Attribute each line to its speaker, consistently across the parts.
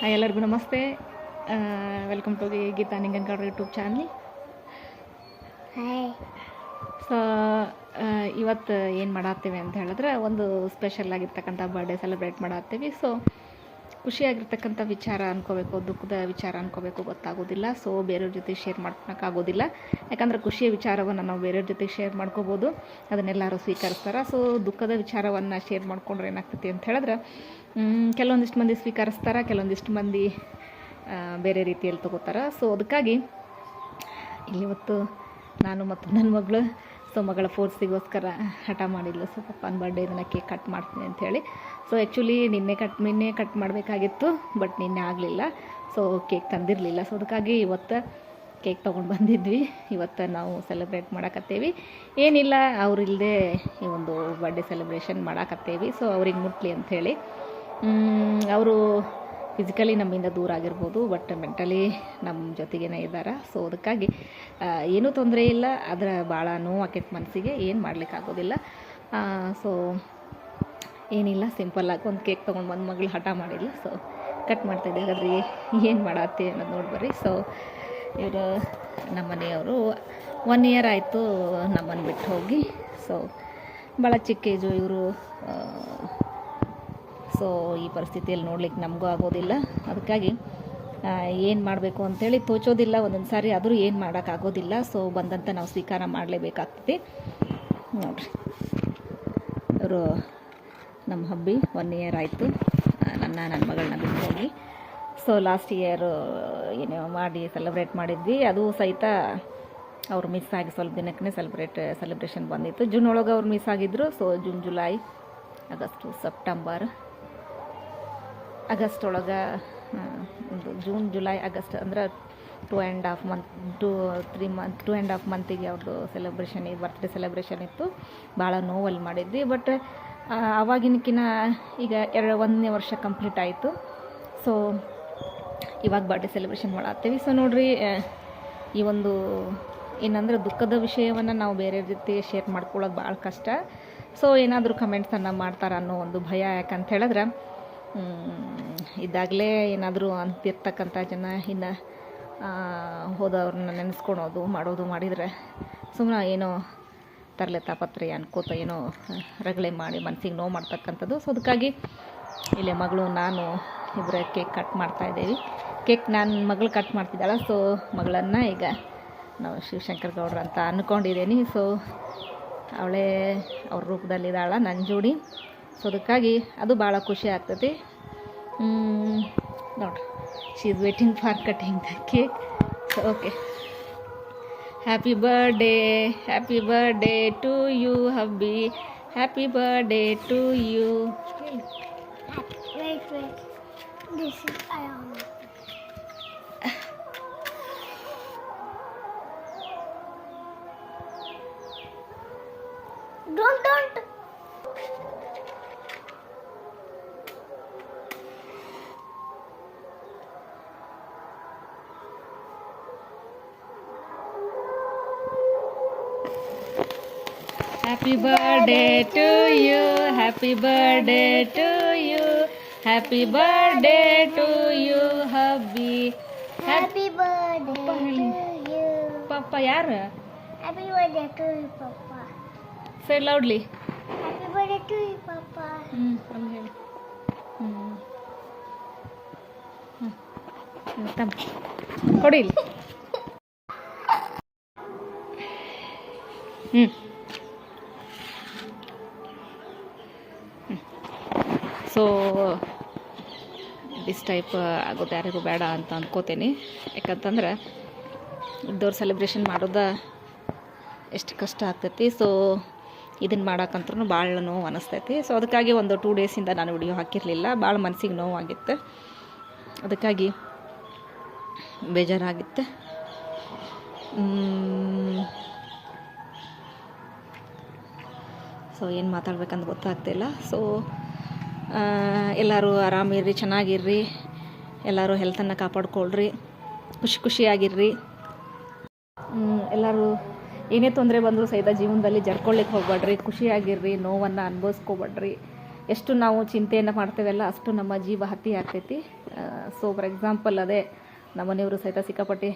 Speaker 1: Hi, ಎಲ್ಲರಿಗೂ ನಮಸ್ತೆ. Welcome to Geeta Ningankar YouTube channel. So ಇವತ್ತು ಏನು ಮಾಡತ್ತೀವಿ ಅಂತ ಹೇಳಿದ್ರೆ, ಒಂದು ಸ್ಪೆಷಲ್ ಆಗಿರ್ತಕ್ಕಂಥ ಬರ್ಡೇ ಸೆಲೆಬ್ರೇಟ್ ಮಾಡತ್ತೀವಿ. ಸೊ ಖುಷಿಯಾಗಿರ್ತಕ್ಕಂಥ ವಿಚಾರ ಅನ್ಕೋಬೇಕು, ದುಃಖದ ವಿಚಾರ ಅನ್ಕೋಬೇಕು ಗೊತ್ತಾಗೋದಿಲ್ಲ. ಸೊ ಬೇರೆಯವ್ರ ಜೊತೆ ಶೇರ್ ಮಾಡ್ಕೊಳಕ್ಕಾಗೋದಿಲ್ಲ. ಯಾಕಂದರೆ ಖುಷಿಯ ವಿಚಾರವನ್ನು ನಾವು ಬೇರೆಯವ್ರ ಜೊತೆ ಶೇರ್ ಮಾಡ್ಕೋಬೋದು, ಅದನ್ನೆಲ್ಲರೂ ಸ್ವೀಕರಿಸ್ತಾರೆ. ಸೊ ದುಃಖದ ವಿಚಾರವನ್ನು ಶೇರ್ ಮಾಡ್ಕೊಂಡ್ರೆ ಏನಾಗ್ತೈತಿ ಅಂತ ಹೇಳಿದ್ರೆ, ಕೆಲವೊಂದಿಷ್ಟು ಮಂದಿ ಸ್ವೀಕರಿಸ್ತಾರೆ, ಕೆಲವೊಂದಿಷ್ಟು ಮಂದಿ ಬೇರೆ ರೀತಿಯಲ್ಲಿ ತೊಗೋತಾರೆ. ಸೊ ಅದಕ್ಕಾಗಿ ಇವತ್ತು ನಾನು ಮತ್ತು ನನ್ನ ಮಗಳು, ಸೊ ಮಗಳ ಫೋರ್ಸಿಗೋಸ್ಕರ ಹಠ ಮಾಡಿದ್ಲು. ಸೊ ಪಪ್ಪನ ಬರ್ಡೇ ಇದನ್ನು ಕೇಕ್ ಕಟ್ ಮಾಡ್ತೀನಿ ಅಂಥೇಳಿ. ಸೊ ಆ್ಯಕ್ಚುಲಿ ನಿನ್ನೆ ಕಟ್ ಮಾಡಬೇಕಾಗಿತ್ತು, ಬಟ್ ನಿನ್ನೆ ಆಗಲಿಲ್ಲ. So cake ತಂದಿರಲಿಲ್ಲ. ಸೊ ಅದಕ್ಕಾಗಿ ಇವತ್ತು ಕೇಕ್ ತೊಗೊಂಡು ಬಂದಿದ್ವಿ. ಇವತ್ತು ನಾವು ಸೆಲೆಬ್ರೇಟ್ ಮಾಡಕತ್ತೇವಿ. ಏನಿಲ್ಲ, ಅವರಿಲ್ಲದೆ ಈ ಒಂದು ಬರ್ಡೇ ಸೆಲೆಬ್ರೇಷನ್ ಮಾಡಕತ್ತೇವಿ. ಸೊ ಅವ್ರಿಗೆ ಮುಟ್ಲಿ ಅಂಥೇಳಿ. ಅವರು ಫಿಸಿಕಲಿ ನಮ್ಮಿಂದ ದೂರ ಆಗಿರ್ಬೋದು, ಬಟ್ ಮೆಂಟಲಿ ನಮ್ಮ ಜೊತೆಗೇ ಇದ್ದಾರೆ. ಸೊ ಅದಕ್ಕಾಗಿ ಏನೂ ತೊಂದರೆ ಇಲ್ಲ. ಆದರೆ ಭಾಳ ನೋವು ಆಕೈತೆ ಮನಸ್ಸಿಗೆ, ಏನು ಮಾಡಲಿಕ್ಕಾಗೋದಿಲ್ಲ. ಸೊ ಏನಿಲ್ಲ, ಸಿಂಪಲ್ಲಾಗಿ ಒಂದು ಕೇಕ್ ತೊಗೊಂಡು ಬಂದು ಮಗಳು ಹಠ ಮಾಡಿಲ್ಲ. ಸೊ ಕಟ್ ಮಾಡ್ತಾಯಿದ್ದೆ. ಹಾಗಾದ್ರೆ ಏನು ಮಾಡತ್ತಿ ಅನ್ನೋದು ನೋಡ್ಬರ್ರಿ. ಸೊ ಇವರು ನಮ್ಮ ಮನೆಯವರು 1 ಇಯರ್ ಆಯಿತು ನಮ್ಮನ್ನು ಬಿಟ್ಟು ಹೋಗಿ. ಸೊ ಭಾಳ ಚಿಕ್ಕ ಏಜು ಇವರು. ಸೊ ಈ ಪರಿಸ್ಥಿತಿಯಲ್ಲಿ ನೋಡ್ಲಿಕ್ಕೆ ನಮಗೂ ಆಗೋದಿಲ್ಲ. ಅದಕ್ಕಾಗಿ ಏನು ಮಾಡಬೇಕು ಅಂಥೇಳಿ ತೋಚೋದಿಲ್ಲ ಒಂದೊಂದು ಸಾರಿ. ಆದರೂ ಏನು ಮಾಡೋಕ್ಕಾಗೋದಿಲ್ಲ. ಸೊ ಬಂದಂತ ನಾವು ಸ್ವೀಕಾರ ಮಾಡಲೇಬೇಕಾಗ್ತದೆ. ನೋಡಿರಿ, ಇವರು ನಮ್ಮ ಹಬ್ಬಿ 1 ಇಯರ್ ಆಯಿತು ನನ್ನ ಮಗಳನ್ನ ಬಿಟ್ಟು ಹೋಗಿ. ಸೊ ಲಾಸ್ಟ್ ಇಯರ್ ಏನೋ ಮಾಡಿ ಸೆಲೆಬ್ರೇಟ್ ಮಾಡಿದ್ವಿ. ಅದು ಸಹಿತ ಅವ್ರು ಮಿಸ್ ಆಗಿ ಸ್ವಲ್ಪ ದಿನಕ್ಕೆ ಸೆಲೆಬ್ರೇಷನ್ ಬಂದಿತ್ತು. ಜೂನ್ ಒಳಗೆ ಅವ್ರು ಮಿಸ್ ಆಗಿದ್ದರು. So June, July, August, September, August ಒಳಗೆ ಜೂನ್, ಜುಲೈ, ಆಗಸ್ಟ್ ಅಂದ್ರೆ 2.5 ಮಂತಿಗೆ ಅವ್ರದ್ದು ಸೆಲೆಬ್ರೇಷನ್, ಬರ್ತ್ಡೇ ಸೆಲೆಬ್ರೇಷನ್ ಇತ್ತು. ಭಾಳ ನೋವಲ್ಲಿ ಮಾಡಿದ್ವಿ. ಬಟ್ ಆವಾಗಿನಕಿನ ಈಗ 1ನೇ ವರ್ಷ ಕಂಪ್ಲೀಟ್ ಆಯಿತು. ಸೊ ಇವಾಗ ಬರ್ಡೇ ಸೆಲೆಬ್ರೇಷನ್ ಮಾಡತ್ತೀವಿ. ಸೊ ನೋಡಿರಿ, ಈ ಒಂದು ಏನಂದರೆ ದುಃಖದ ವಿಷಯವನ್ನು ನಾವು ಬೇರೆಯವ್ರ ಜೊತೆ ಶೇರ್ ಮಾಡ್ಕೊಳ್ಳೋದು ಭಾಳ ಕಷ್ಟ. ಸೊ ಏನಾದರೂ ಕಮೆಂಟ್ಸನ್ನು ಮಾಡ್ತಾರೆ ಅನ್ನೋ ಒಂದು ಭಯ. ಯಾಕಂತ ಹೇಳಿದ್ರೆ, ಇದ್ದಾಗಲೇ ಏನಾದರೂ ಅಂತಿರ್ತಕ್ಕಂಥ ಜನ ಇನ್ನು ಹೋದವ್ರನ್ನ ನೆನೆಸ್ಕೊಳೋದು ಮಾಡಿದರೆ ಸುಮ್ಮನೆ ಏನೋ ತರಲೆ ತಾಪತ್ರೆ ಅನ್ಕೋತ ಏನೋ ರಗಳೆ ಮಾಡಿ ಮನಸ್ಸಿಗೆ ನೋವು ಮಾಡ್ತಕ್ಕಂಥದ್ದು. ಸೊ ಅದಕ್ಕಾಗಿ ಇಲ್ಲೇ ಮಗಳು ನಾನು ಇಬ್ಬರೇ ಕೇಕ್ ಕಟ್ ಮಾಡ್ತಾಯಿದ್ದೀವಿ. ಕೇಕ್ ನಾನು ಮಗಳು ಕಟ್ ಮಾಡ್ತಿದ್ದಾಳೆ. ಸೊ ಮಗಳನ್ನು ಈಗ ನಾವು ಶಿವಶಂಕರ್ ಗೌಡ್ರು ಅಂತ ಅಂದ್ಕೊಂಡಿದ್ದೀನಿ. ಸೊ ಅವಳೇ ಅವ್ರ ರೂಪದಲ್ಲಿದ್ದಾಳೆ ನನ್ನ ಜೋಡಿ. ಸೊ ಅದಕ್ಕಾಗಿ ಅದು ಭಾಳ ಖುಷಿ ಆಗ್ತೈತಿ. ನೋಡ್ರಿ, she is waiting for cutting the cake. So okay, happy birthday to you hubby, happy birthday to you.
Speaker 2: Wait. This is Don't.
Speaker 1: Happy birthday to you, happy birthday to you, happy birthday to you hubby.
Speaker 2: Happy birthday to you.
Speaker 1: Papa yaru?
Speaker 2: Happy birthday to you, Papa.
Speaker 1: Say loudly.
Speaker 2: Happy birthday to you, Papa.
Speaker 1: Tam ಕೊಡಿ ಇಲ್ಲಿ. So this type ಆಗೋದು ಯಾರಿಗೂ ಬೇಡ ಅಂತ ಅಂದ್ಕೋತೀನಿ. ಯಾಕಂತಂದ್ರೆ ಇದ್ದವ್ರು celebration ಮಾಡೋದು ಎಷ್ಟು ಕಷ್ಟ ಆಗ್ತೈತಿ. ಸೊ ಇದನ್ನು ಮಾಡೋಕ್ಕಂತೂ ಭಾಳ ನೋವು ಅನ್ನಿಸ್ತೈತಿ. ಸೊ ಅದಕ್ಕಾಗಿ ಒಂದು 2 ಡೇಸಿಂದ ನಾನು ವಿಡಿಯೋ ಹಾಕಿರಲಿಲ್ಲ. ಭಾಳ ಮನಸ್ಸಿಗೆ ನೋವಾಗಿತ್ತು. ಅದಕ್ಕಾಗಿ ಬೇಜಾರಾಗಿತ್ತು. ಸೊ ಏನು ಮಾತಾಡ್ಬೇಕಂತ ಗೊತ್ತಾಗ್ತಿಲ್ಲ. ಸೊ ಎಲ್ಲರೂ ಆರಾಮಿರ್ರಿ, ಚೆನ್ನಾಗಿರ್ರಿ, ಎಲ್ಲರೂ ಹೆಲ್ತನ್ನು ಕಾಪಾಡ್ಕೊಳ್ರಿ, ಖುಷಿಯಾಗಿರ್ರಿ. ಎಲ್ಲರೂ ಏನೇ ತೊಂದರೆ ಬಂದರೂ ಸಹಿತ ಜೀವನದಲ್ಲಿ ಜರ್ಕೊಳ್ಳಿಕ್ಕೆ ಹೋಗ್ಬೇಡ್ರಿ, ಖುಷಿಯಾಗಿರ್ರಿ, ನೋವನ್ನು ಅನುಭವಿಸ್ಕೋಬೇಡ್ರಿ. ಎಷ್ಟು ನಾವು ಚಿಂತೆಯನ್ನು ಮಾಡ್ತೇವಲ್ಲ ಅಷ್ಟು ನಮ್ಮ ಜೀವ ಹತ್ತಿ ಆಗ್ತೈತಿ. ಸೊ ಫಾರ್ ಎಕ್ಸಾಂಪಲ್ ಅದೇ ನಮ್ಮ ಮನೆಯವರು ಸಹಿತ ಸಿಕ್ಕಾಪಟ್ಟೆ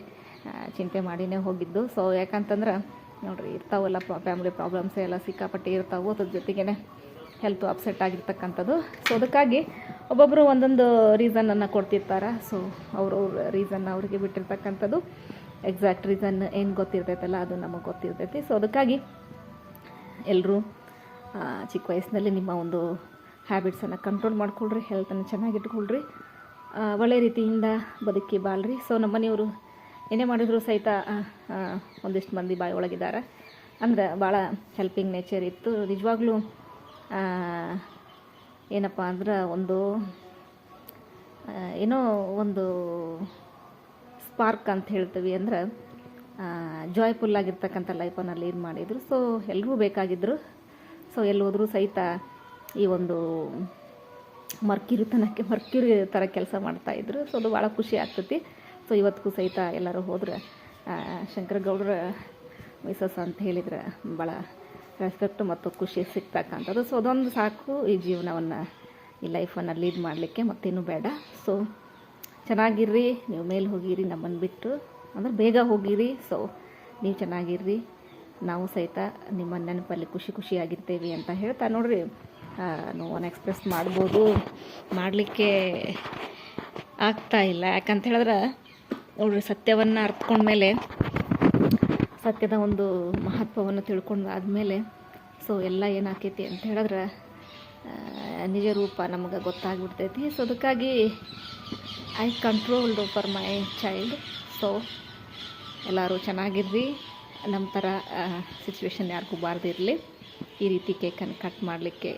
Speaker 1: ಚಿಂತೆ ಮಾಡಿನೇ ಹೋಗಿದ್ದು. ಸೊ ಯಾಕಂತಂದ್ರೆ ನೋಡಿರಿ ಇರ್ತಾವಲ್ಲ ಫ್ಯಾಮಿಲಿ ಪ್ರಾಬ್ಲಮ್ಸ್ ಎಲ್ಲ ಸಿಕ್ಕಾಪಟ್ಟೆ ಇರ್ತಾವೆ, ಅದ್ರ ಜೊತೆಗೇ ಹೆಲ್ತು ಅಪ್ಸೆಟ್ ಆಗಿರ್ತಕ್ಕಂಥದ್ದು. ಸೊ ಅದಕ್ಕಾಗಿ ಒಬ್ಬೊಬ್ಬರು ಒಂದೊಂದು ರೀಸನನ್ನು ಕೊಡ್ತಿರ್ತಾರೆ. ಸೊ ಅವ್ರವ್ರ ರೀಸನ್ ಅವ್ರಿಗೆ ಬಿಟ್ಟಿರ್ತಕ್ಕಂಥದ್ದು, ಎಕ್ಸಾಕ್ಟ್ ರೀಸನ್ ಏನು ಗೊತ್ತಿರ್ತೈತಲ್ಲ ಅದು ನಮಗೆ ಗೊತ್ತಿರ್ತೈತಿ. ಸೊ ಅದಕ್ಕಾಗಿ ಎಲ್ಲರೂ ಚಿಕ್ಕ ವಯಸ್ಸಿನಲ್ಲಿ ನಿಮ್ಮ ಒಂದು ಹ್ಯಾಬಿಟ್ಸನ್ನು ಕಂಟ್ರೋಲ್ ಮಾಡ್ಕೊಳ್ರಿ, ಹೆಲ್ತನ್ನು ಚೆನ್ನಾಗಿಟ್ಕೊಳ್ರಿ, ಒಳ್ಳೆ ರೀತಿಯಿಂದ ಬದುಕಿ ಬಾಳ್ರಿ. ಸೊ ನಮ್ಮ ಮನೆಯವರು ಏನೇ ಮಾಡಿದ್ರು ಸಹಿತ ಒಂದಿಷ್ಟು ಮಂದಿ ಬಾಯಿ ಒಳಗಿದ್ದಾರೆ, ಅಂದರೆ ಭಾಳ ಹೆಲ್ಪಿಂಗ್ ನೇಚರ್ ಇತ್ತು. ನಿಜವಾಗ್ಲೂ ಏನಪ್ಪ ಅಂದ್ರೆ ಏನೋ ಒಂದು ಸ್ಪಾರ್ಕ್ ಅಂತ ಹೇಳ್ತೀವಿ, ಅಂದ್ರೆ ಜಾಯ್ಫುಲ್ ಆಗಿರ್ತಕ್ಕಂಥ ಲೈಫನ್ನು ಲೀಡ್ ಮಾಡಿದರು. ಸೊ ಎಲ್ಲರೂ ಬೇಕಾಗಿದ್ದರು. ಸೊ ಎಲ್ಲಿ ಹೋದರೂ ಸಹಿತ ಈ ಒಂದು ಮರ್ಕ್ಯೂರಿ ಥರ ಕೆಲಸ ಮಾಡ್ತಾಯಿದ್ರು. ಸೊ ಅದು ಭಾಳ ಖುಷಿ ಆಗ್ತೈತಿ. ಸೊ ಇವತ್ತಿಗೂ ಸಹಿತ ಎಲ್ಲರೂ ಹೋದ್ರೆ ಶಂಕರಗೌಡರ ಮಿಸಸ್ ಅಂತ ಹೇಳಿದ್ರೆ ಭಾಳ ರೆಸ್ಪೆಕ್ಟ್ ಮತ್ತು ಖುಷಿ ಸಿಗ್ತಕ್ಕಂಥದ್ದು. ಸೊ ಅದೊಂದು ಸಾಕು ಈ ಜೀವನವನ್ನು, ಈ ಲೈಫನ್ನು ಲೀಡ್ ಮಾಡಲಿಕ್ಕೆ, ಮತ್ತೇನು ಬೇಡ. ಸೊ ಚೆನ್ನಾಗಿರ್ರಿ, ನೀವು ಮೇಲೆ ಹೋಗಿರಿ ನಮ್ಮನ್ನು ಬಿಟ್ಟು, ಅಂದ್ರೆ ಬೇಗ ಹೋಗಿರಿ. ಸೊ ನೀವು ಚೆನ್ನಾಗಿರ್ರಿ, ನಾವು ಸಹಿತ ನಿಮ್ಮ ನೆನಪಲ್ಲಿ ಖುಷಿಯಾಗಿರ್ತೇವೆ ಅಂತ ಹೇಳ್ತಾ ನೋಡ್ರಿ, ನೋವನ್ನು ಎಕ್ಸ್ಪ್ರೆಸ್ ಮಾಡ್ಬೋದು, ಮಾಡಲಿಕ್ಕೆ ಆಗ್ತಾ ಇಲ್ಲ. ಯಾಕಂತ ಹೇಳಿದ್ರೆ ನೋಡ್ರಿ, ಸತ್ಯವನ್ನು ಅರ್ಥಕೊಂಡ್ಮೇಲೆ, ಸತ್ಯದ ಒಂದು ಮಹತ್ವವನ್ನು ತಿಳ್ಕೊಂಡು ಆದಮೇಲೆ ಸೊ ಎಲ್ಲ ಏನಾಕೈತಿ ಅಂತ ಹೇಳಿದ್ರೆ ನಿಜ ರೂಪ ನಮಗೆ ಗೊತ್ತಾಗ್ಬಿಡ್ತೈತಿ. ಸೊ ಅದಕ್ಕಾಗಿ I controlled for my child. So ಎಲ್ಲರೂ ಚೆನ್ನಾಗಿರ್ರಿ, ನಮ್ಮ ಥರ ಸಿಚುವೇಶನ್ ಯಾರಿಗೂ ಬಾರ್ದಿರಲಿ, ಈ ರೀತಿ ಕೇಕನ್ನು ಕಟ್ ಮಾಡಲಿಕ್ಕೆ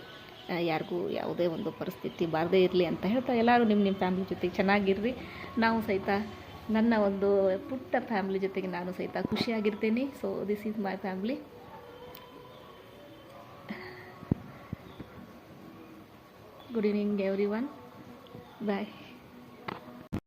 Speaker 1: ಯಾರಿಗೂ ಯಾವುದೇ ಒಂದು ಪರಿಸ್ಥಿತಿ ಬಾರದೇ ಇರಲಿ ಅಂತ ಹೇಳ್ತಾ ಎಲ್ಲರೂ ನಿಮ್ಮ ಫ್ಯಾಮಿಲಿ ಜೊತೆಗೆ ಚೆನ್ನಾಗಿರ್ರಿ. ನಾವು ಸಹಿತ ನನ್ನ ಒಂದು ಪುಟ್ಟ ಫ್ಯಾಮಿಲಿ ಜೊತೆಗೆ ನಾನು ಸಹಿತ ಖುಷಿಯಾಗಿರ್ತೀನಿ. So this is my family. Good evening everyone, bye.